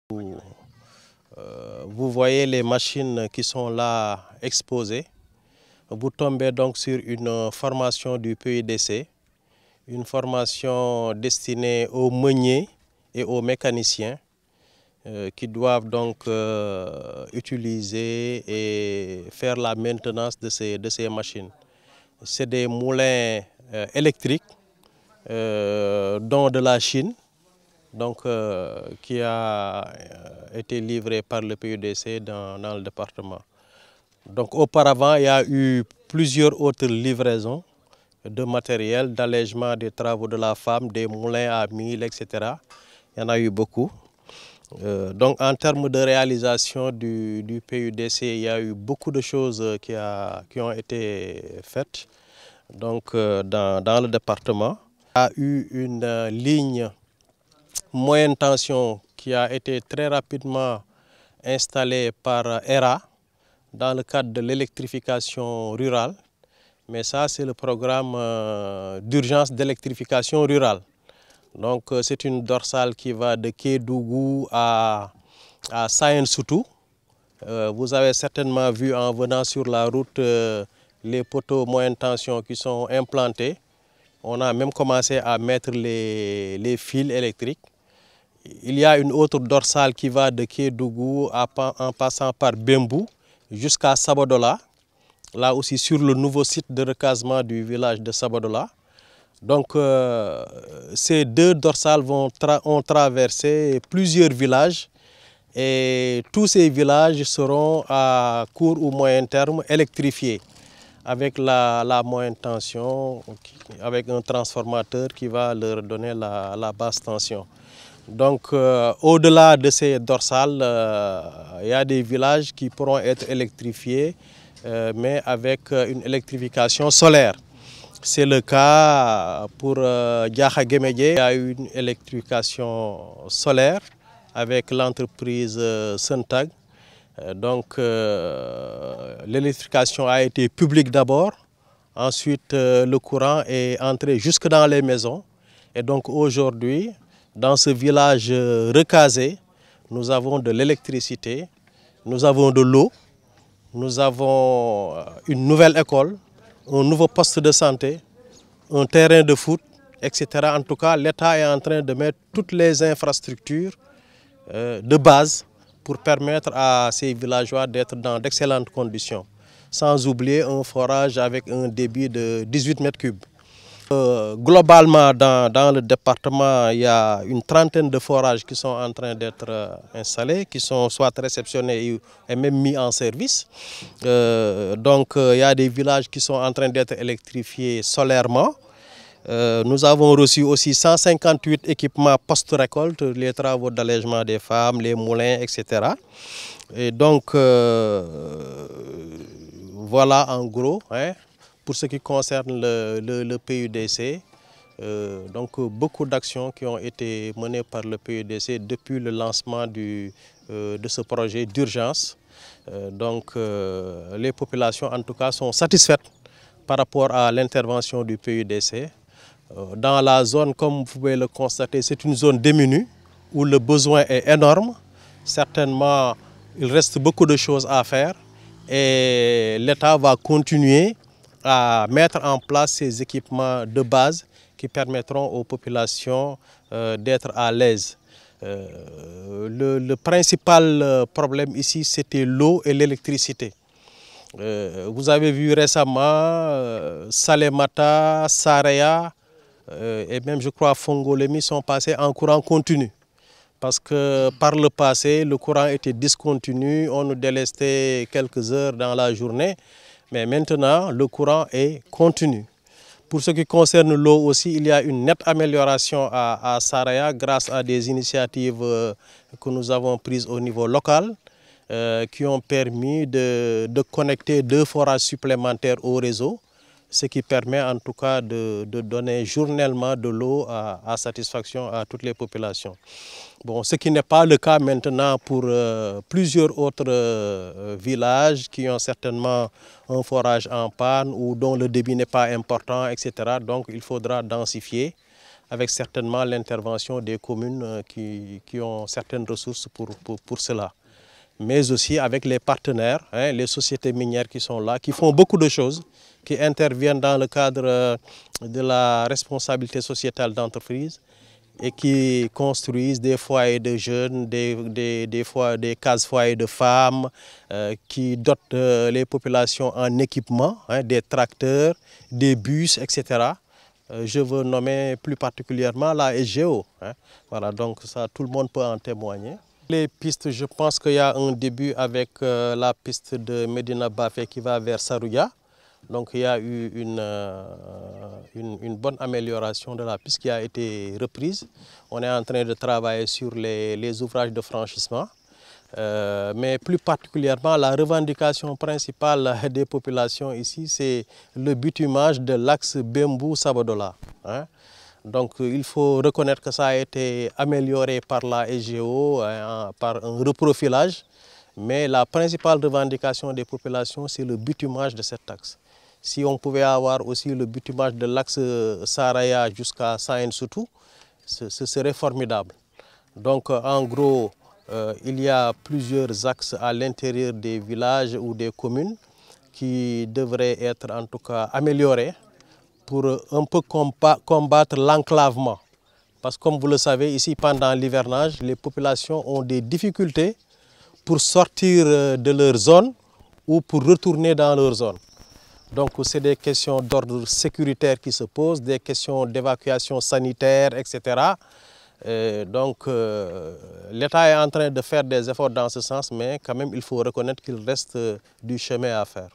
Vous voyez les machines qui sont là exposées. Vous tombez donc sur une formation du PUDC, une formation destinée aux meuniers et aux mécaniciens qui doivent donc utiliser et faire la maintenance de ces machines. C'est des moulins électriques, dont de la Chine, donc, qui a été livré par le PUDC dans le département. Donc, auparavant, il y a eu plusieurs autres livraisons de matériel, d'allègement des travaux de la femme, des moulins à mille, etc. Il y en a eu beaucoup. Donc, en termes de réalisation du PUDC, il y a eu beaucoup de choses qui ont été faites donc, dans le département. Il y a eu une ligne moyenne tension qui a été très rapidement installée par ERA dans le cadre de l'électrification rurale. Mais ça, c'est le programme d'urgence d'électrification rurale. Donc, c'est une dorsale qui va de Kédougou à Sayen Soutou. Vous avez certainement vu en venant sur la route les poteaux moyenne tension qui sont implantés. On a même commencé à mettre les fils électriques. Il y a une autre dorsale qui va de Kédougou en passant par Bembou jusqu'à Sabodola. Là aussi sur le nouveau site de recasement du village de Sabodola. Donc ces deux dorsales ont traversé plusieurs villages et tous ces villages seront à court ou moyen terme électrifiés avec la moyenne tension, avec un transformateur qui va leur donner la basse tension. Donc au-delà de ces dorsales, il y a des villages qui pourront être électrifiés, mais avec une électrification solaire. C'est le cas pour Diakha-Guémédié. Il y a eu une électrification solaire avec l'entreprise Suntag. Donc l'électrification a été publique d'abord, ensuite le courant est entré jusque dans les maisons. Et donc aujourd'hui, dans ce village recasé, nous avons de l'électricité, nous avons de l'eau, nous avons une nouvelle école, un nouveau poste de santé, un terrain de foot, etc. En tout cas, l'État est en train de mettre toutes les infrastructures de base pour permettre à ces villageois d'être dans d'excellentes conditions, sans oublier un forage avec un débit de 18 mètres cubes. Globalement, dans le département, il y a une trentaine de forages qui sont en train d'être installés, qui sont soit réceptionnés et même mis en service. Donc, il y a des villages qui sont en train d'être électrifiés solairement. Nous avons reçu aussi 158 équipements post-récolte, les travaux d'allègement des femmes, les moulins, etc. Et donc, voilà en gros, hein, pour ce qui concerne le PUDC. Donc, beaucoup d'actions qui ont été menées par le PUDC depuis le lancement de ce projet d'urgence. Donc, les populations, en tout cas, sont satisfaites par rapport à l'intervention du PUDC. Dans la zone, comme vous pouvez le constater, c'est une zone démunie où le besoin est énorme. Certainement, il reste beaucoup de choses à faire et l'État va continuer à mettre en place ces équipements de base qui permettront aux populations d'être à l'aise. Le principal problème ici, c'était l'eau et l'électricité. Vous avez vu récemment Salémata, Saraya et même je crois Fongolemi sont passés en courant continu. Parce que par le passé, le courant était discontinu, on nous délestait quelques heures dans la journée. Mais maintenant, le courant est continu. Pour ce qui concerne l'eau aussi, il y a une nette amélioration à Saraya grâce à des initiatives que nous avons prises au niveau local qui ont permis de connecter 2 forages supplémentaires au réseau, ce qui permet en tout cas de donner journellement de l'eau à satisfaction à toutes les populations. Bon, ce qui n'est pas le cas maintenant pour plusieurs autres villages qui ont certainement un forage en panne ou dont le débit n'est pas important, etc. Donc il faudra densifier avec certainement l'intervention des communes qui ont certaines ressources pour cela. Mais aussi avec les partenaires, les sociétés minières qui sont là, qui font beaucoup de choses, qui interviennent dans le cadre de la responsabilité sociétale d'entreprise et qui construisent des foyers de jeunes, des cases foyers de femmes, qui dotent les populations en équipement, des tracteurs, des bus, etc. Je veux nommer plus particulièrement la SGO. Voilà, donc ça, tout le monde peut en témoigner. Les pistes, je pense qu'il y a un début avec la piste de Medina Bafé qui va vers Sarouya. Donc il y a eu une bonne amélioration de la piste qui a été reprise. On est en train de travailler sur les ouvrages de franchissement. Mais plus particulièrement, la revendication principale des populations ici, c'est le bitumage de l'axe Bembou-Sabodola. Donc il faut reconnaître que ça a été amélioré par la SGO, par un reprofilage. Mais la principale revendication des populations, c'est le bitumage de cet axe. Si on pouvait avoir aussi le bitumage de l'axe Saraya jusqu'à Saïn-Soutou, ce serait formidable. Donc en gros, il y a plusieurs axes à l'intérieur des villages ou des communes qui devraient être en tout cas améliorés pour un peu combattre l'enclavement. Parce que comme vous le savez, ici pendant l'hivernage, les populations ont des difficultés pour sortir de leur zone ou pour retourner dans leur zone. Donc c'est des questions d'ordre sécuritaire qui se posent, des questions d'évacuation sanitaire, etc. Donc l'État est en train de faire des efforts dans ce sens, mais quand même il faut reconnaître qu'il reste du chemin à faire.